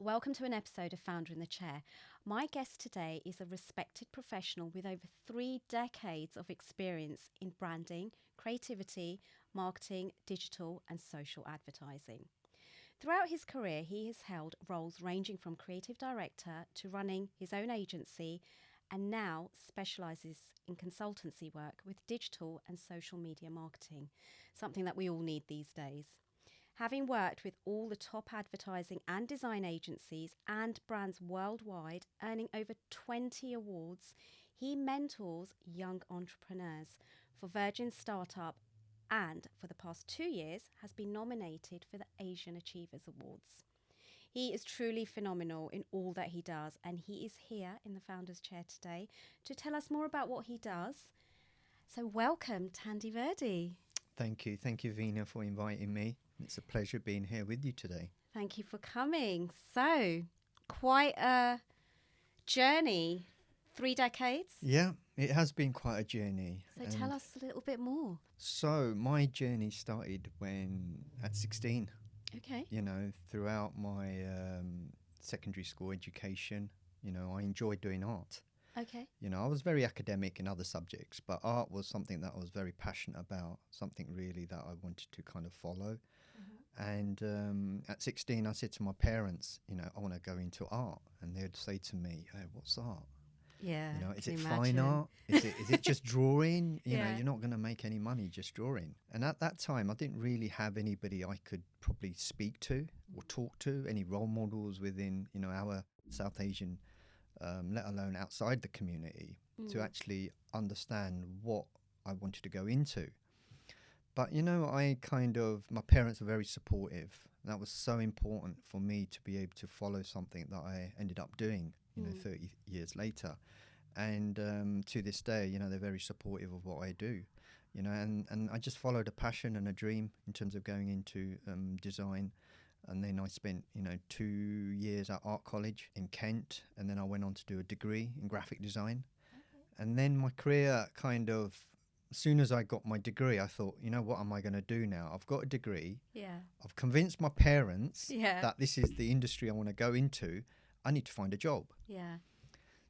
Welcome to an episode of Founder in the Chair. My guest today is a respected professional with over 3 decades of experience in branding, creativity, marketing, digital and social advertising. Throughout his career, he has held roles ranging from creative director to running his own agency, and now specialises in consultancy work with digital and social media marketing, something that we all need these days. Having worked with all the top advertising and design agencies and brands worldwide, earning over 20 awards, he mentors young entrepreneurs for Virgin Startup and for the past 2 years has been nominated for the Asian Achievers Awards. He is truly phenomenal in all that he does, and he is here in the Founder's Chair today to tell us more about what he does. So welcome, Tandy Virdee. Thank you, Veena, for inviting me. It's a pleasure being here with you today. Thank you for coming. So, quite a journey, 3 decades. Yeah, it has been quite a journey. So tell us a little bit more. So my journey started at 16. Okay. You know, throughout my secondary school education, you know, I enjoyed doing art. Okay. You know, I was very academic in other subjects, but art was something that I was very passionate about, something really that I wanted to kind of follow. And at 16, I said to my parents, you know, I want to go into art. And they'd say to me, hey, what's art? Yeah. You know, is it fine art? Is it just drawing? You know, you're not going to make any money just drawing. And at that time, I didn't really have anybody I could probably speak to or talk to, any role models within, you know, our South Asian, let alone outside the community, to actually understand what I wanted to go into. But, you know, my parents were very supportive. That was so important for me to be able to follow something that I ended up doing, you know, 30 years later. And to this day, you know, they're very supportive of what I do, you know, and I just followed a passion and a dream in terms of going into design. And then I spent, you know, 2 years at art college in Kent. And then I went on to do a degree in graphic design. Okay. And then my career as soon as I got my degree, I thought, you know, what am I going to do now? I've got a degree. Yeah. I've convinced my parents that this is the industry I want to go into. I need to find a job. Yeah.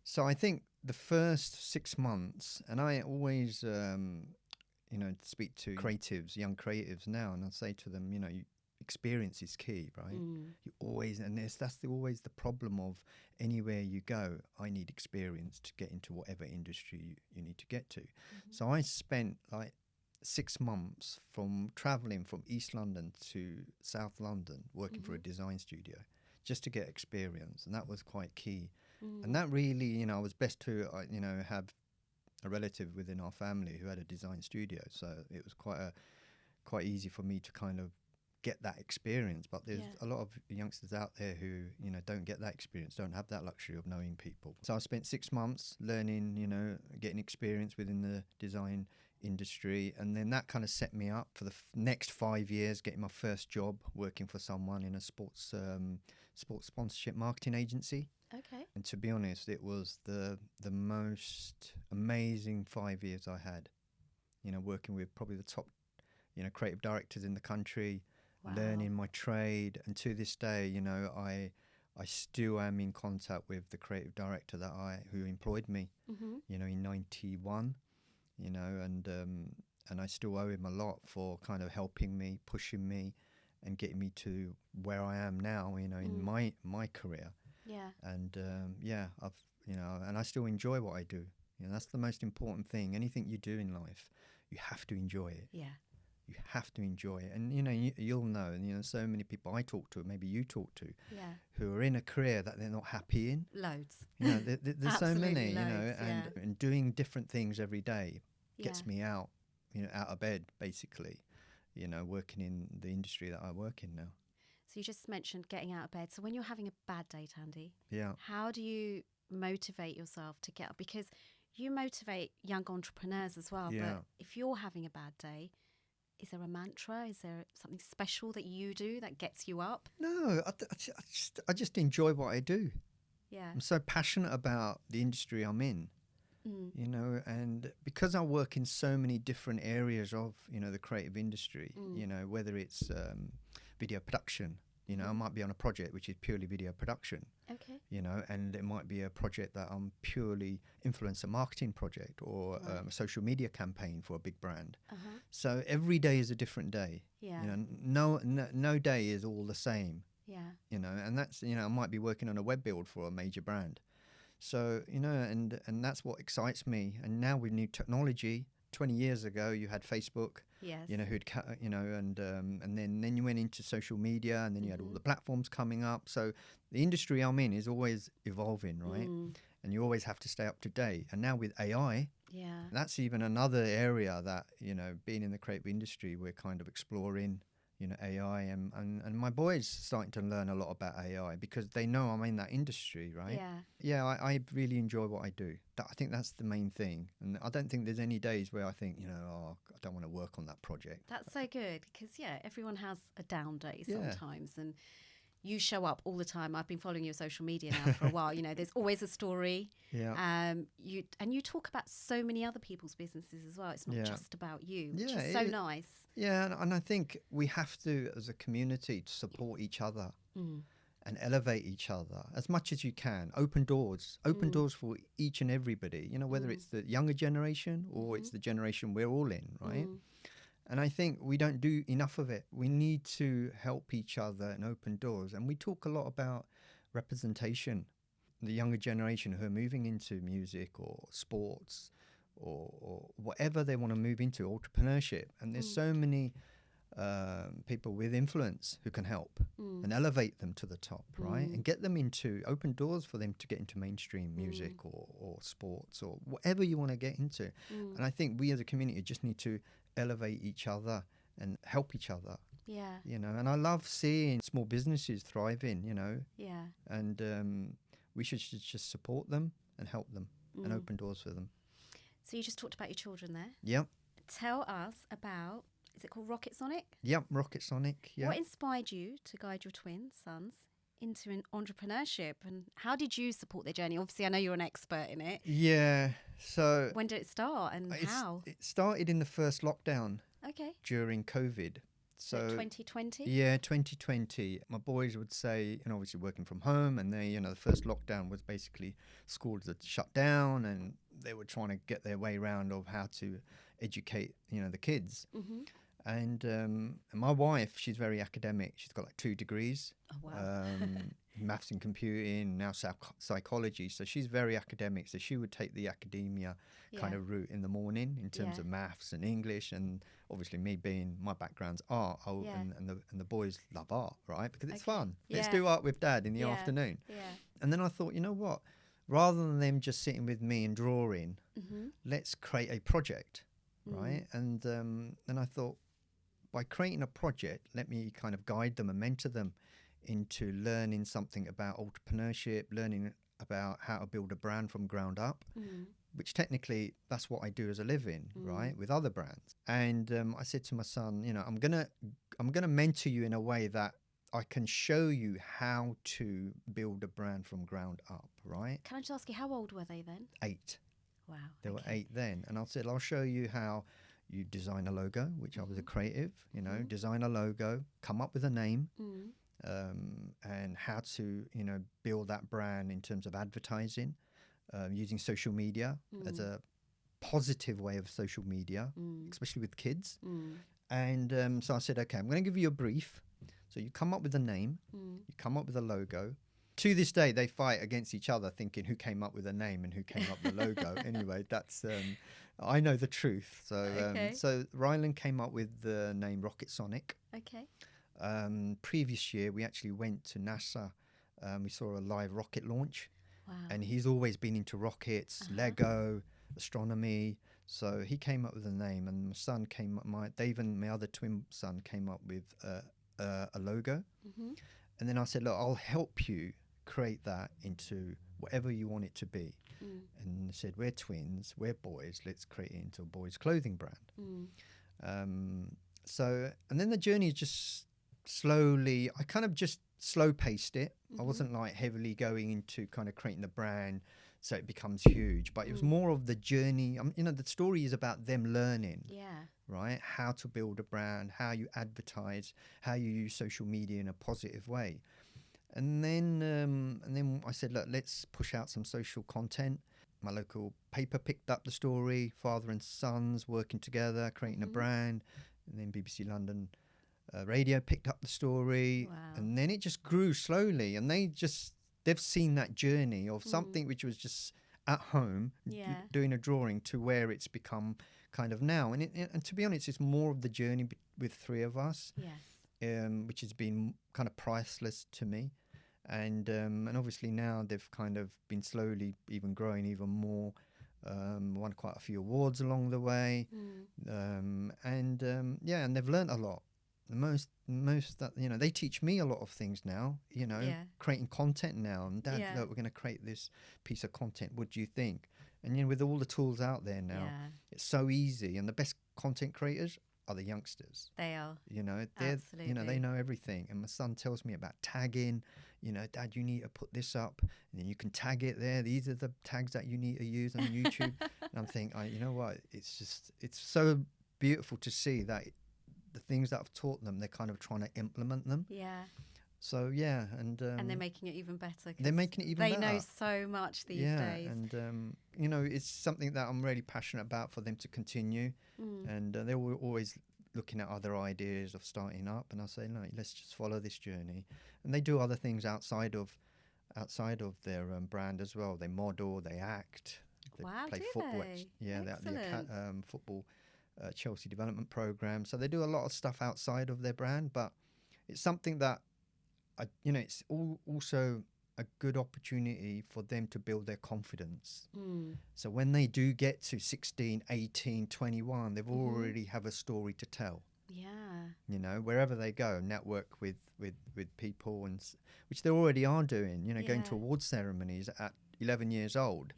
So I think the first 6 months, and I always, you know, speak to creatives, young creatives now, and I say to them, you know, experience is key, right? You always, and that's always the problem of anywhere you go. I need experience to get into whatever industry you need to get to. So I spent like 6 months from traveling from East London to South London working for a design studio just to get experience, and that was quite key. And that really, you know, I was blessed to, you know, have a relative within our family who had a design studio, so it was quite easy for me to kind of get that experience. But there's a lot of youngsters out there who, you know, don't get that experience, don't have that luxury of knowing people. So I spent 6 months learning, you know, getting experience within the design industry, and then that kind of set me up for the next 5 years, getting my first job working for someone in a sports sponsorship marketing agency. Okay. And to be honest, it was the most amazing 5 years I had, you know, working with probably the top, you know, creative directors in the country. Wow. Learning my trade, and to this day, you know, I still am in contact with the creative director who employed me, you know, in '91, you know, and I still owe him a lot for kind of helping me, pushing me, and getting me to where I am now, you know, in my career. Yeah. And I've, you know, and I still enjoy what I do. You know, that's the most important thing. Anything you do in life, you have to enjoy it. Yeah. You have to enjoy it. And, you know, you'll know, and, you know, so many people I talk to, maybe you talk to, who are in a career that they're not happy in. Loads. You know, there's so many, loads, you know, and doing different things every day gets me out, you know, out of bed, basically, you know, working in the industry that I work in now. So you just mentioned getting out of bed. So when you're having a bad day, Tandy, yeah, how do you motivate yourself to get up? Because you motivate young entrepreneurs as well. Yeah. But if you're having a bad day, is there a mantra? Is there something special that you do that gets you up? No, I just enjoy what I do. Yeah. I'm so passionate about the industry I'm in, you know, and because I work in so many different areas of, you know, the creative industry, you know, whether it's video production, You know, I might be on a project which is purely video production. Okay. You know, and it might be a project that I'm purely influencer marketing project or a social media campaign for a big brand. So every day is a different day. Yeah. You know, no day is all the same. Yeah. You know, and that's, you know, I might be working on a web build for a major brand. So, you know, and that's what excites me. And now with new technology, 20 years ago, you had Facebook. Yes. You know, and then you went into social media, and then you had all the platforms coming up. So the industry I'm in is always evolving, right? And you always have to stay up to date. And now with AI, that's even another area that, you know, being in the creative industry, we're kind of exploring, you know, AI, and my boys starting to learn a lot about AI because they know I'm in that industry, right? Yeah, I really enjoy what I do. I think that's the main thing. And I don't think there's any days where I think, you know, oh, I don't want to work on that project. That's so good because, everyone has a down day sometimes. And you show up all the time. I've been following your social media now for a while. You know, there's always a story. Yeah. You talk about so many other people's businesses as well. It's not just about you, which is so nice. Yeah, and I think we have to, as a community, to support each other and elevate each other as much as you can. Open doors for each and everybody, you know, whether it's the younger generation or it's the generation we're all in, right? And I think we don't do enough of it. We need to help each other and open doors. And we talk a lot about representation. The younger generation who are moving into music or sports or whatever they want to move into, entrepreneurship. And there's so many people with influence who can help and elevate them to the top, right? And get them into, open doors for them to get into mainstream music or sports or whatever you want to get into. And I think we as a community just need to elevate each other and help each other. Yeah. You know, and I love seeing small businesses thriving, you know. Yeah. And we should just support them and help them and open doors for them. So you just talked about your children there. Yep. Tell us about, is it called Rocketsonic? Yep, Rocketsonic, yeah. What inspired you to guide your twin sons into an entrepreneurship, and how did you support their journey? Obviously, I know you're an expert in it. Yeah, so... When did it start and how? It started in the first lockdown. Okay. During COVID. So 2020? Yeah, 2020. My boys would say, and obviously working from home, and they, you know, the first lockdown was basically schools had shut down, and they were trying to get their way around of how to educate, you know, the kids. And my wife, she's very academic. She's got like 2 degrees. Oh, wow. Maths and computing, now psychology. So she's very academic. So she would take the academia kind of route in the morning in terms of maths and English. And obviously me being, my background's art. And the boys love art, right? Because it's fun. Let's do art with Dad in the afternoon. And then I thought, you know what? Rather than them just sitting with me and drawing, let's create a project, right? And I thought, by creating a project, let me kind of guide them and mentor them into learning something about entrepreneurship, learning about how to build a brand from ground up, which technically that's what I do as a living, right, with other brands. And I said to my son, you know, I'm gonna mentor you in a way that I can show you how to build a brand from ground up, right? Can I just ask you, how old were they then? 8. Wow. They were 8 then. And I said, I'll show you how you design a logo, which I was a creative, you know, design a logo, come up with a name, and how to, you know, build that brand in terms of advertising, using social media as a positive way of social media, especially with kids. And so I said, okay, I'm going to give you a brief. So you come up with a name, you come up with a logo. To this day, they fight against each other, thinking who came up with a name and who came up with the logo. Anyway, that's I know the truth. So so Rylan came up with the name Rocketsonic. Okay. Previous year, we actually went to NASA. We saw a live rocket launch. Wow. And he's always been into rockets, Lego, astronomy. So he came up with a name, and my son came up. Deivan, my other twin son, came up with a logo. And then I said, look, I'll help you create that into whatever you want it to be. And I said, we're twins, we're boys, let's create it into a boys' clothing brand. So, and then the journey just slowly, I kind of just slow paced it. I wasn't like heavily going into kind of creating the brand so it becomes huge. But it was more of the journey. You know, the story is about them learning, right? How to build a brand, how you advertise, how you use social media in a positive way. And then I said, look, let's push out some social content. My local paper picked up the story, father and sons working together, creating a brand. And then BBC London radio picked up the story. Wow. And then it just grew slowly. And they've seen that journey of something which was just at home, doing a drawing, to where it's become kind of now. And to be honest, it's more of the journey with three of us, which has been kind of priceless to me. And obviously now they've kind of been slowly even growing even more, won quite a few awards along the way. And they've learned a lot. The most that, you know, they teach me a lot of things now, you know, creating content now. And Dad, look, we're going to create this piece of content. What do you think? And, you know, with all the tools out there now, it's so easy. And the best content creators are the youngsters. They are. You know, you know, they know everything. And my son tells me about tagging. You know, Dad, you need to put this up, and then you can tag it there. These are the tags that you need to use on YouTube. And I'm thinking, you know what? It's so beautiful to see that the things that I've taught them, they're kind of trying to implement them. Yeah. So and they're making it even better. They're making it even better. They know so much these days. And you know, it's something that I'm really passionate about for them to continue. And they were always looking at other ideas of starting up, and I say, no, let's just follow this journey. And they do other things outside of their brand as well. They model, they act, they play football. Yeah, they're at the football Chelsea development program. So they do a lot of stuff outside of their brand, but it's something that you know, it's also a good opportunity for them to build their confidence. So when they do get to 16, 18, 21, they've already have a story to tell. You know, wherever they go, network with people, and which they already are doing, you know, going to award ceremonies at 11 years old.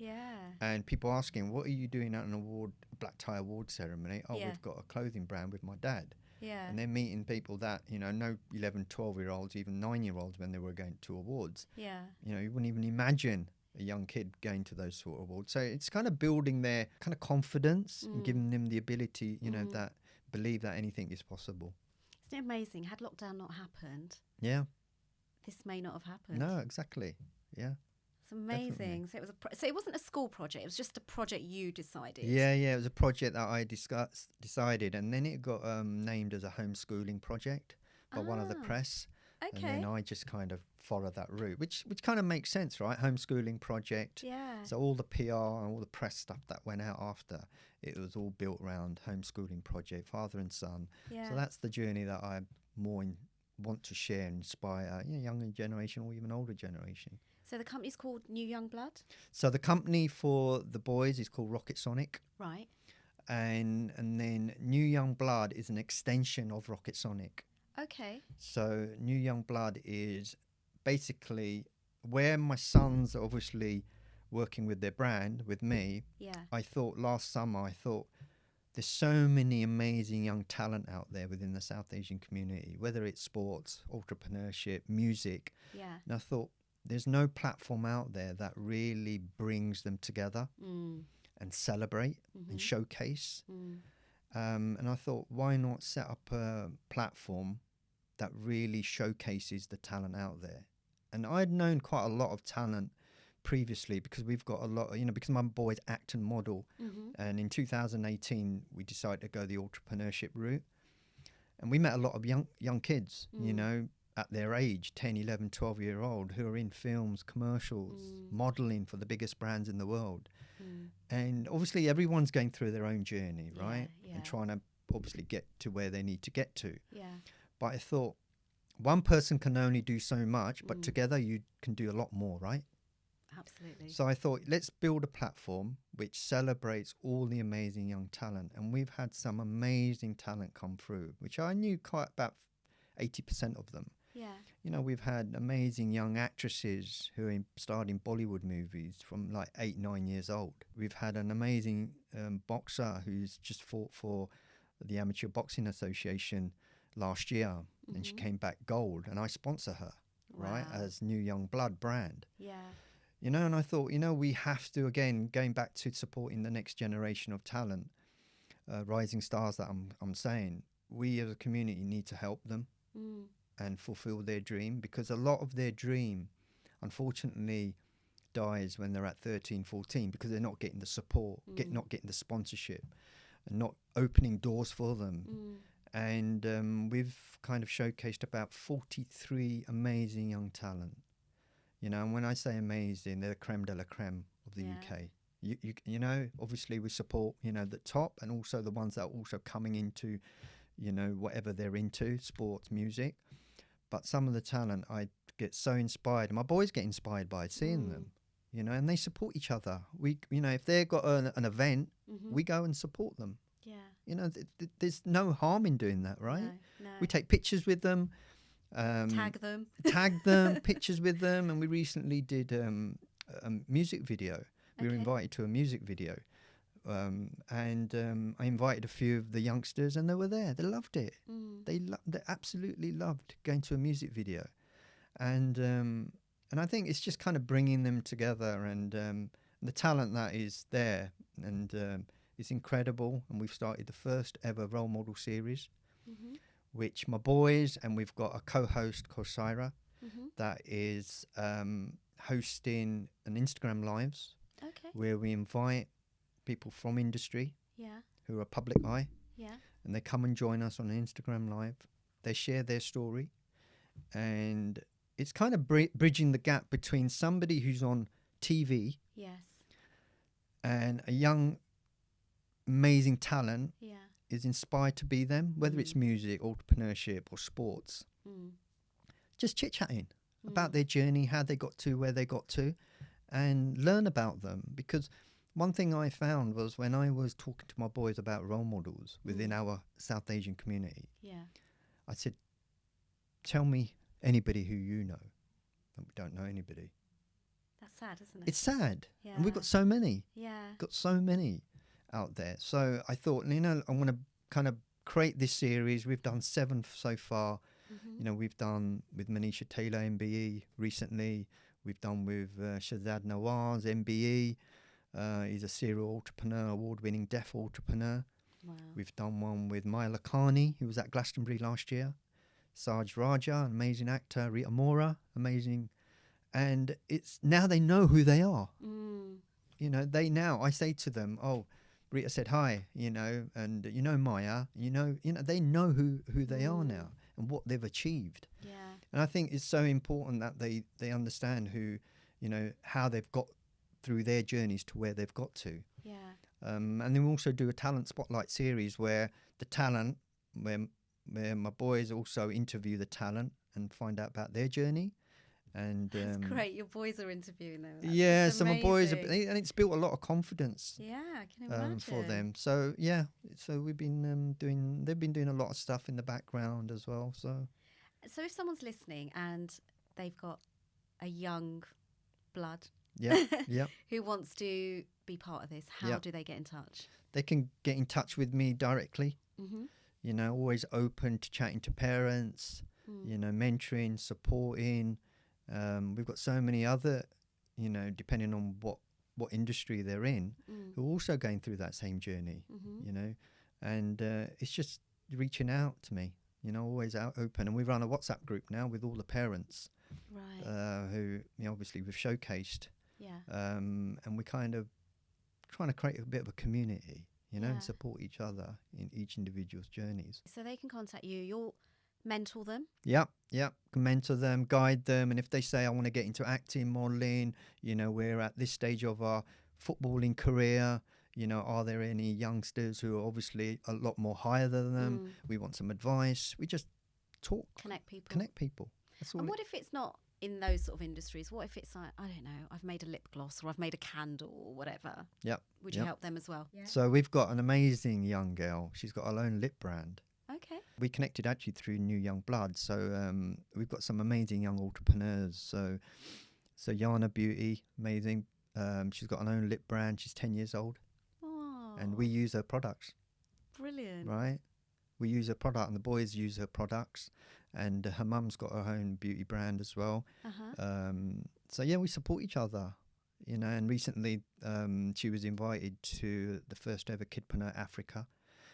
And people asking, what are you doing at a black tie award ceremony? Oh, we've got a clothing brand with my dad. And they're meeting people that, you know, no 11, 12-year-olds, even 9-year-olds when they were going to awards. You know, you wouldn't even imagine a young kid going to those sort of awards. So it's kind of building their kind of confidence and giving them the ability, you know, that believe that anything is possible. Isn't it amazing? Had lockdown not happened, this may not have happened. No, exactly. Yeah. It's amazing. Definitely. So it wasn't a school project. It was just a project you decided. Yeah. It was a project that I decided, and then it got named as a homeschooling project by one of the press. And then I just kind of followed that route, which kind of makes sense, right? Homeschooling project. So all the PR and all the press stuff that went out after, it was all built around homeschooling project, father and son. So that's the journey that I want to share and inspire, you know, younger generation or even older generation. So the company's called New Young Blood? So the company for the boys is called Rocketsonic. Right. And then New Young Blood is an extension of Rocketsonic. Okay. So New Young Blood is basically where my sons are obviously working with their brand with me. I thought last summer, there's so many amazing young talent out there within the South Asian community, whether it's sports, entrepreneurship, music. And I thought there's no platform out there that really brings them together and celebrate and showcase. And I thought, why not set up a platform that really showcases the talent out there? And I'd known quite a lot of talent previously because we've got a lot, you know, because my boys act and model. And in 2018, we decided to go the entrepreneurship route. And we met a lot of young kids, you know, at their age, 10, 11, 12-year-old, who are in films, commercials, modeling for the biggest brands in the world. And obviously everyone's going through their own journey, right? And trying to obviously get to where they need to get to. But I thought one person can only do so much, but together you can do a lot more, right? Absolutely. So I thought, let's build a platform which celebrates all the amazing young talent. And we've had some amazing talent come through, which I knew quite about 80% of them. You know, we've had amazing young actresses who starred in Bollywood movies from like 8, 9 years old. We've had an amazing boxer who's just fought for the Amateur Boxing Association last year, and she came back gold, and I sponsor her, right, as New Young Blood brand. And I thought, we have to, again, going back to supporting the next generation of talent, rising stars that I'm saying, we as a community need to help them and fulfill their dream, because a lot of their dream, unfortunately, dies when they're at 13, 14, because they're not getting the support, not getting the sponsorship, and not opening doors for them. And we've kind of showcased about 43 amazing young talent. And when I say amazing, they're the creme de la creme of the UK. Obviously we support, the top, and also the ones that are also coming into, whatever they're into, sports, music. But some of the talent, I get so inspired. My boys get inspired by seeing them, and they support each other. We, if they've got an event, we go and support them. Yeah. There's no harm in doing that, right? No. We take pictures with them. Tag them, pictures with them. And we recently did a music video. We were invited to a music video. And I invited a few of the youngsters, and they were there. They loved it. They absolutely loved going to a music video. And I think it's just kind of bringing them together, and the talent that is there, and it's incredible. And we've started the first ever role model series, which my boys, and we've got a co-host called Syra that is hosting an Instagram lives where we invite people from industry who are public eye, and they come and join us on an Instagram live. They share their story, and it's kind of bridging the gap between somebody who's on TV and a young amazing talent is inspired to be them, whether it's music, entrepreneurship, or sports. Just chit-chatting about their journey, how they got to where they got to, and learn about them. Because one thing I found was when I was talking to my boys about role models within our South Asian community, I said, tell me anybody who you know. And we don't know anybody. That's sad, isn't it? It's sad. Yeah. And we've got so many. Yeah. Got so many out there. So I thought, I'm going to kind of create this series. We've done 7 so far. We've done with Manisha Taylor MBE recently. We've done with Shazad Nawaz MBE. He's a serial entrepreneur, award-winning deaf entrepreneur. Wow. We've done one with Maya Lakhani, who was at Glastonbury last year. Saj Raja, an amazing actor. Rita Mora, amazing. And it's now they know who they are. They now, I say to them, oh, Rita said hi, and Maya, they know who they are now and what they've achieved. Yeah. And I think it's so important that they understand who, how they've got through their journeys to where they've got to. Yeah. And then we also do a talent spotlight series where the talent, where my boys also interview the talent and find out about their journey. And that's great. Your boys are interviewing them. So my boys, and it's built a lot of confidence. Yeah, I can imagine. For them. So so we've been they've been doing a lot of stuff in the background as well. So if someone's listening and they've got a young blood, who wants to be part of this, how do they get in touch? They can get in touch with me directly. Always open to chatting to parents. Mentoring, supporting. We've got so many other, depending on what industry they're in, who are also going through that same journey, and it's just reaching out to me, always out open. And we run a WhatsApp group now with all the parents, who obviously we've showcased, and we kind of trying to create a bit of a community, and support each other in each individual's journeys. So they can contact you. You'll mentor them. Can mentor them, guide them, and if they say I want to get into acting, modeling, we're at this stage of our footballing career, are there any youngsters who are obviously a lot more higher than them? We want some advice. We just talk, connect people. That's all. And what if it's not in those sort of industries? What if it's like, I don't know, I've made a lip gloss or I've made a candle or whatever? Would you help them as well? So we've got an amazing young girl. She's got her own lip brand. Okay. We connected actually through New Young Blood. So we've got some amazing young entrepreneurs. So Yana Beauty, amazing. She's got her own lip brand. She's 10 years old. Oh. And we use her products. Brilliant. Right? We use her product and the boys use her products. And her mum's got her own beauty brand as well. So we support each other. you know, and recently she was invited to the first ever Kidpreneur Africa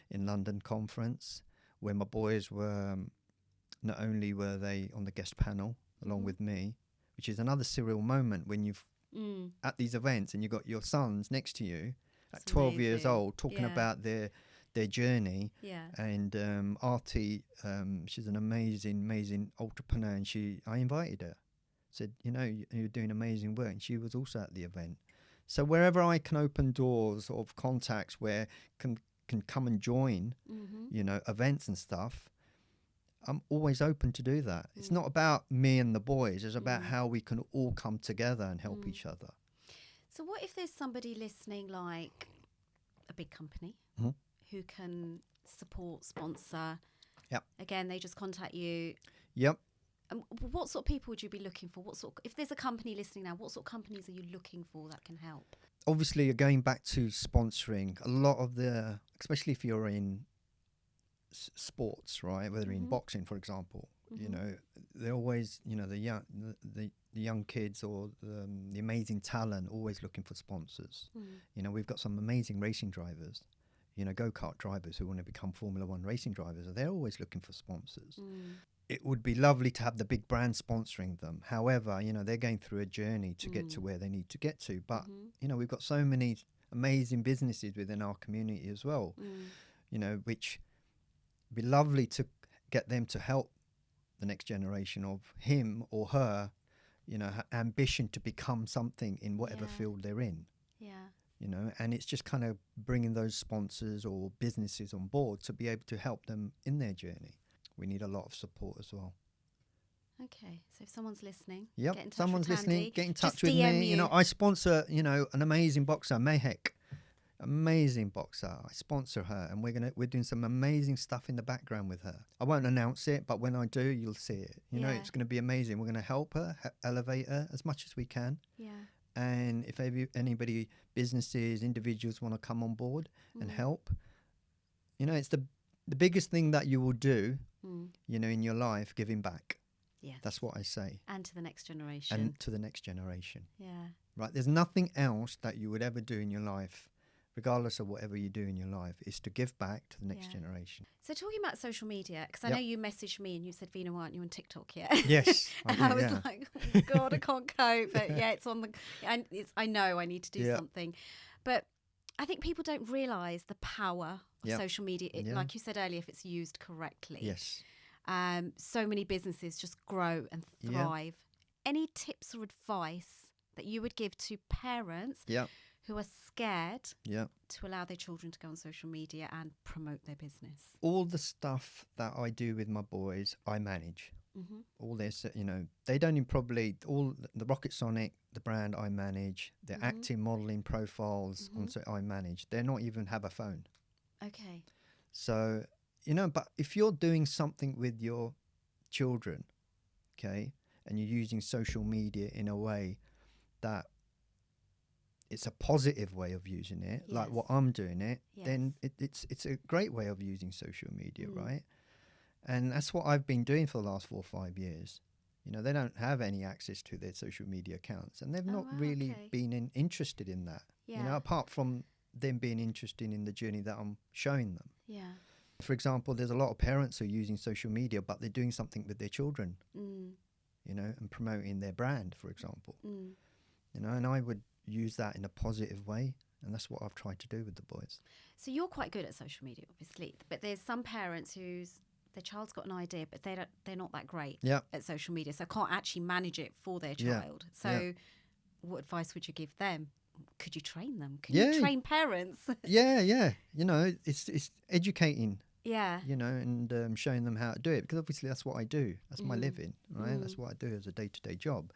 in London conference, where my boys were, not only were they on the guest panel along with me, which is another surreal moment when you've at these events and you've got your sons next to you at 12 years old talking about their journey. And Artie, she's an amazing entrepreneur, and I invited her, said, you know, you're doing amazing work, and she was also at the event. So wherever I can open doors of contacts where can come and join, you know, events and stuff, I'm always open to do that. It's not about me and the boys, it's about how we can all come together and help each other. So what if there's somebody listening, like a big company who can support, sponsor? Again, they just contact you. What sort of people would you be looking for? If there's a company listening now, what sort of companies are you looking for that can help? Obviously, going back to sponsoring, a lot of especially if you're in sports, right? Whether in boxing, for example, you know, they're always, you know, the young kids or the amazing talent always looking for sponsors. You know, we've got some amazing racing drivers, you know, go-kart drivers who want to become Formula One racing drivers. They're always looking for sponsors. It would be lovely to have the big brand sponsoring them. However, you know, they're going through a journey to get to where they need to get to. But, you know, we've got so many amazing businesses within our community as well, you know, which would be lovely to get them to help the next generation of him or her, you know, ambition to become something in whatever field they're in. You know, and it's just kind of bringing those sponsors or businesses on board to be able to help them in their journey. We need a lot of support as well. Okay, so if someone's listening, get in touch with Tandy, get in touch with me. You know, I sponsor, you know, an amazing boxer, Mehek, amazing boxer. I sponsor her, and we're doing some amazing stuff in the background with her. I won't announce it, but when I do, you'll see it. You know, it's going to be amazing. We're going to help her, elevate her as much as we can. And if anybody, businesses, individuals want to come on board and help, you know, it's the biggest thing that you will do, you know, in your life, giving back. That's what I say. And to the next generation. Right. There's nothing else that you would ever do in your life, regardless of whatever you do in your life, is to give back to the next generation. So talking about social media, because I know you messaged me and you said, Vina, why aren't you on TikTok yet? Yes. And I was like, oh God, I can't cope. But it's on the, I know I need to do something. But I think people don't realise the power of social media. Like you said earlier, if it's used correctly. Yes. So many businesses just grow and thrive. Any tips or advice that you would give to parents who are scared to allow their children to go on social media and promote their business? All the stuff that I do with my boys, I manage. All this, you know, they don't even probably, all the Rocketsonic, the brand I manage, the acting, modelling profiles, I manage. They're not even have a phone. Okay. So, you know, but if you're doing something with your children, okay, and you're using social media in a way that it's a positive way of using it, like what I'm doing it, then it's a great way of using social media, right? And that's what I've been doing for the last 4 or 5 years. You know, they don't have any access to their social media accounts, and they've not really been interested in that, you know, apart from them being interested in the journey that I'm showing them. For example, there's a lot of parents who are using social media, but they're doing something with their children, you know, and promoting their brand, for example. You know, and I would use that in a positive way, and that's what I've tried to do with the boys. So you're quite good at social media, obviously, but there's some parents whose their child's got an idea, but they're not that great at social media, so can't actually manage it for their child. So what advice would you give them? Could you train them? Can you train parents? You know, it's educating. Yeah. You know, and showing them how to do it, because obviously that's what I do. That's my living, right? That's what I do as a day-to-day job.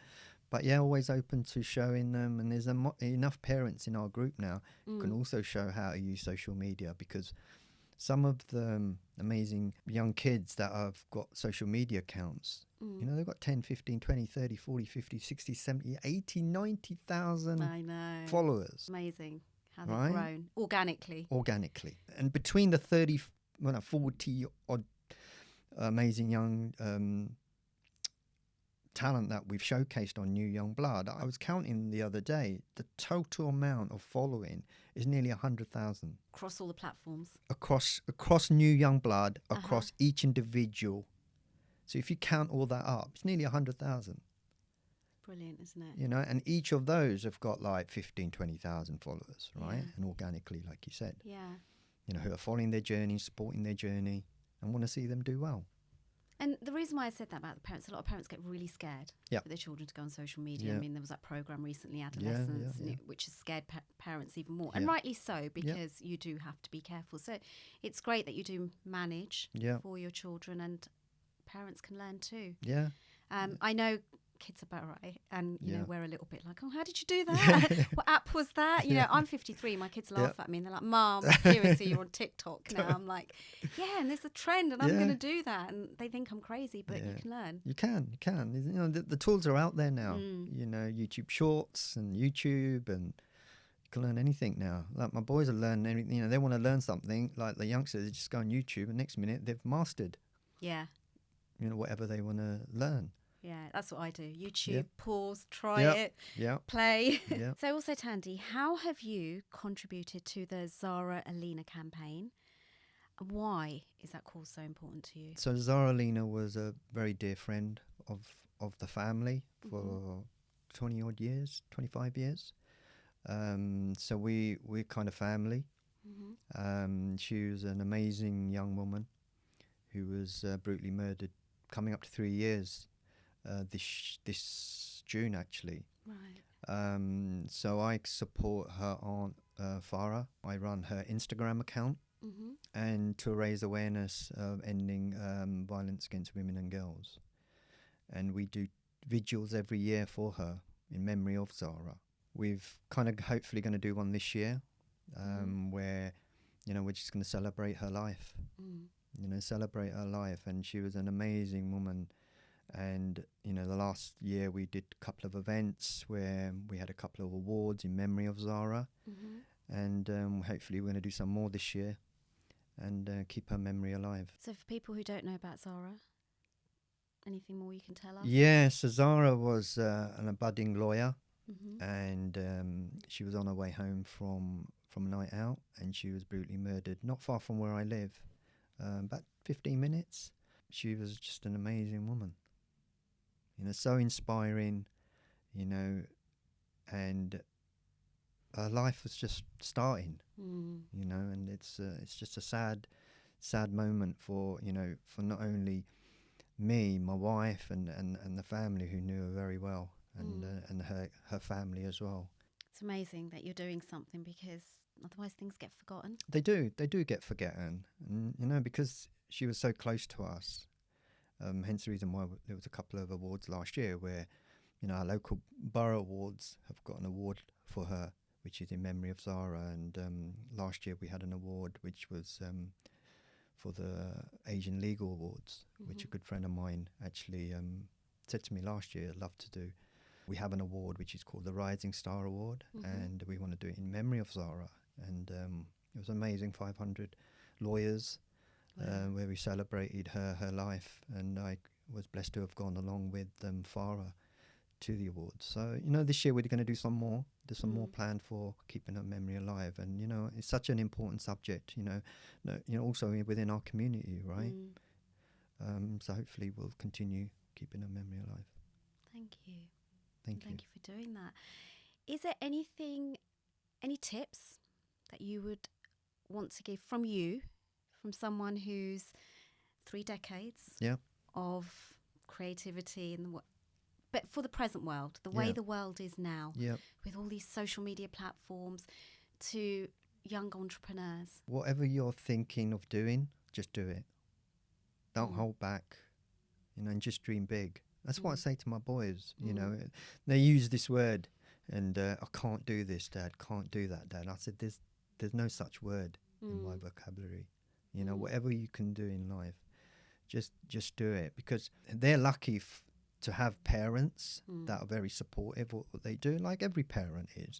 But always open to showing them. And there's enough parents in our group now who can also show how to use social media, because some of the amazing young kids that have got social media accounts, you know, they've got 10, 15, 20, 30, 40, 50, 60, 70, 80, 90,000 followers. Amazing how they've grown organically. And between the 40 odd amazing young talent that we've showcased on New Young Blood, I was counting the other day, the total amount of following is nearly 100,000. Across all the platforms? Across New Young Blood, across each individual. So if you count all that up, it's nearly 100,000. Brilliant, isn't it? You know, and each of those have got like 15, 20,000 followers, right? Yeah. And organically, like you said. Yeah. You know, who are following their journey, supporting their journey, and want to see them do well. And the reason why I said that about the parents, a lot of parents get really scared for their children to go on social media. I mean, there was that program recently, Adolescence, which has scared parents even more. And rightly so, because you do have to be careful. So it's great that you do manage for your children, and parents can learn too. Yeah. I know kids are better at it, and you know, we're a little bit like, oh, how did you do that? What app was that? You know, I'm 53, my kids laugh at me and they're like, Mom, seriously, you're on TikTok now. I'm like, yeah, and there's a trend and I'm going to do that, and they think I'm crazy, but you can learn. You can. You know, the tools are out there now. You know, YouTube Shorts and YouTube, and you can learn anything now. Like my boys are learning everything. You know, they want to learn something. Like the youngsters, they just go on YouTube and next minute they've mastered. Yeah. You know, whatever they want to learn. Yeah, that's what I do. YouTube, pause, try it, play. So also, Tandy, how have you contributed to the Zara Aleena campaign? Why is that cause so important to you? So Zara Aleena was a very dear friend of the family for 20 odd years, 25 years. So we're kind of family. She was an amazing young woman who was brutally murdered, coming up to 3 years. This June actually. Right. So I support her aunt Farah. I run her Instagram account, and to raise awareness of ending violence against women and girls. And we do vigils every year for her in memory of Zara. We've kind of hopefully going to do one this year, where, you know, we're just going to celebrate her life. You know, celebrate her life. And she was an amazing woman. And, you know, the last year we did a couple of events where we had a couple of awards in memory of Zara. And hopefully we're going to do some more this year and keep her memory alive. So for people who don't know about Zara, anything more you can tell us? Yeah, so Zara was a budding lawyer, and she was on her way home from a night out, and she was brutally murdered not far from where I live, about 15 minutes. She was just an amazing woman. You know, so inspiring, you know, and her life was just starting, you know, and it's just a sad moment for, you know, for not only me, my wife, and the family who knew her very well, and her family as well. It's amazing that you're doing something, because otherwise things get forgotten. They do get forgotten, and, you know, because she was so close to us. Hence the reason why there was a couple of awards last year where, you know, our local borough awards have got an award for her, which is in memory of Zara. And last year we had an award which was for the Asian Legal Awards, which a good friend of mine actually said to me last year, I'd love to do. We have an award which is called the Rising Star Award, and we want to do it in memory of Zara. And it was amazing, 500 lawyers. Where we celebrated her life, and I was blessed to have gone along with Farah to the awards. So, you know, this year we're going to do some more. There's some more planned for keeping her memory alive, and, you know, it's such an important subject. You know, also within our community, right? So hopefully we'll continue keeping her memory alive. Thank you. Thank you for doing that. Is there any tips that you would want to give from you? From someone who's 3 decades of creativity but for the present world, the way the world is now, with all these social media platforms, to young entrepreneurs. Whatever you're thinking of doing, just do it. Don't hold back, you know, and just dream big. That's what I say to my boys. You know, they use this word, and I can't do this, Dad. Can't do that, Dad. I said, there's no such word in my vocabulary. You know, whatever you can do in life, just do it, because they're lucky to have parents that are very supportive of what they do, like every parent is.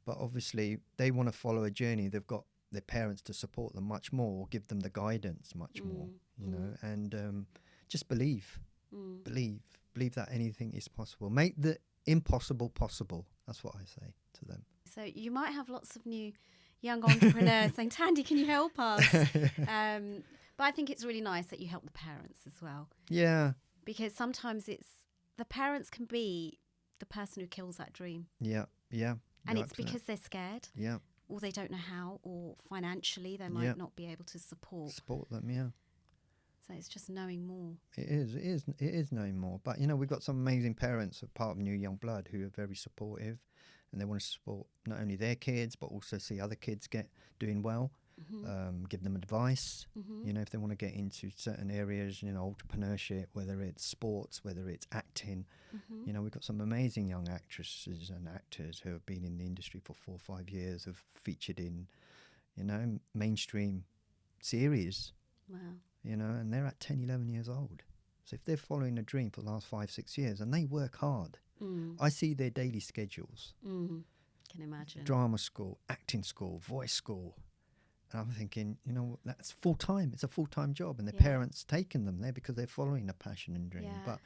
But obviously, they want to follow a journey. They've got their parents to support them much more, or give them the guidance much more, you know, and just believe. Believe. believe that anything is possible. Make the impossible possible. That's what I say to them. So you might have lots of new young entrepreneurs saying, Tandy, can you help us? But I think it's really nice that you help the parents as well. Yeah. Because sometimes the parents can be the person who kills that dream. Yeah. Yeah. And it's because they're scared. Yeah. Or they don't know how, or financially they might not be able to support them. Yeah. So it's just knowing more. It is knowing more. But we've got some amazing parents of part of New Young Blood who are very supportive, and they want to support not only their kids but also see other kids doing well. Give them advice. If they want to get into certain areas, entrepreneurship, whether it's sports, whether it's acting. We've got some amazing young actresses and actors who have been in the industry for 4 or 5 years, have featured in, mainstream series. Wow. And they're at 10, 11 years old. So if they're following a dream for the last 5, 6 years and they work hard, I see their daily schedules. Can imagine. Drama school, acting school, voice school. And I'm thinking, that's full time. It's a full-time job, and their parents taking them there because they're following a passion and dream. But,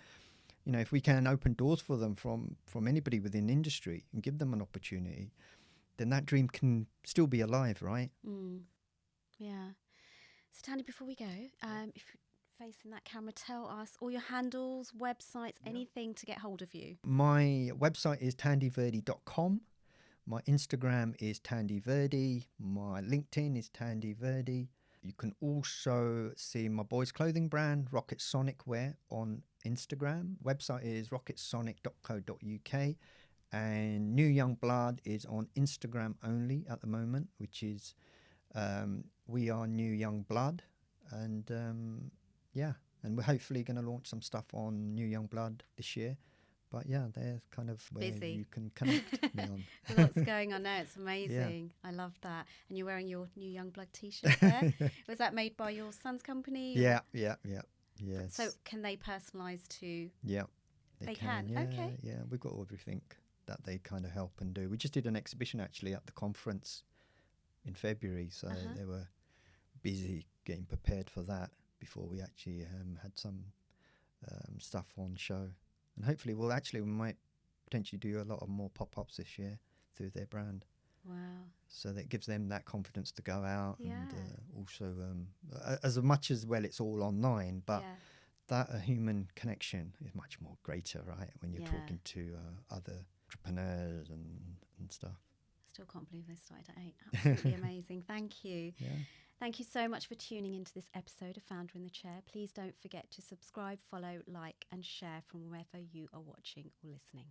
if we can open doors for them from anybody within industry and give them an opportunity, then that dream can still be alive, right? Yeah. So, Tandy, before we go, if you're facing that camera, tell us all your handles, websites, anything to get hold of you. My website is tandyvirdee.com. My Instagram is tandyvirdee. My LinkedIn is tandyvirdee. You can also see my boys' clothing brand, Rocketsonic Wear, on Instagram. Website is rocketsonic.co.uk. And New Young Blood is on Instagram only at the moment, which is We Are New Young Blood. And and we're hopefully going to launch some stuff on New Young Blood this year. But they're kind of where you can connect me on. Lots going on now. It's amazing. I love that. And you're wearing your New Young Blood t-shirt there. Was that made by your son's company? Yeah. Yes. So can they personalise to? Yeah, they can. Yeah, okay. Yeah, we've got everything that they kind of help and do. We just did an exhibition actually at the conference in February, so they were busy getting prepared for that before we actually had some stuff on show. And hopefully we might potentially do a lot of more pop-ups this year through their brand. Wow. So that gives them that confidence to go out and also as much as it's all online, but that human connection is much more greater, right? When you're talking to other entrepreneurs and stuff. Still can't believe they started at 8. Absolutely amazing. Thank you. Yeah. Thank you so much for tuning into this episode of Founder in the Chair. Please don't forget to subscribe, follow, like and share from wherever you are watching or listening.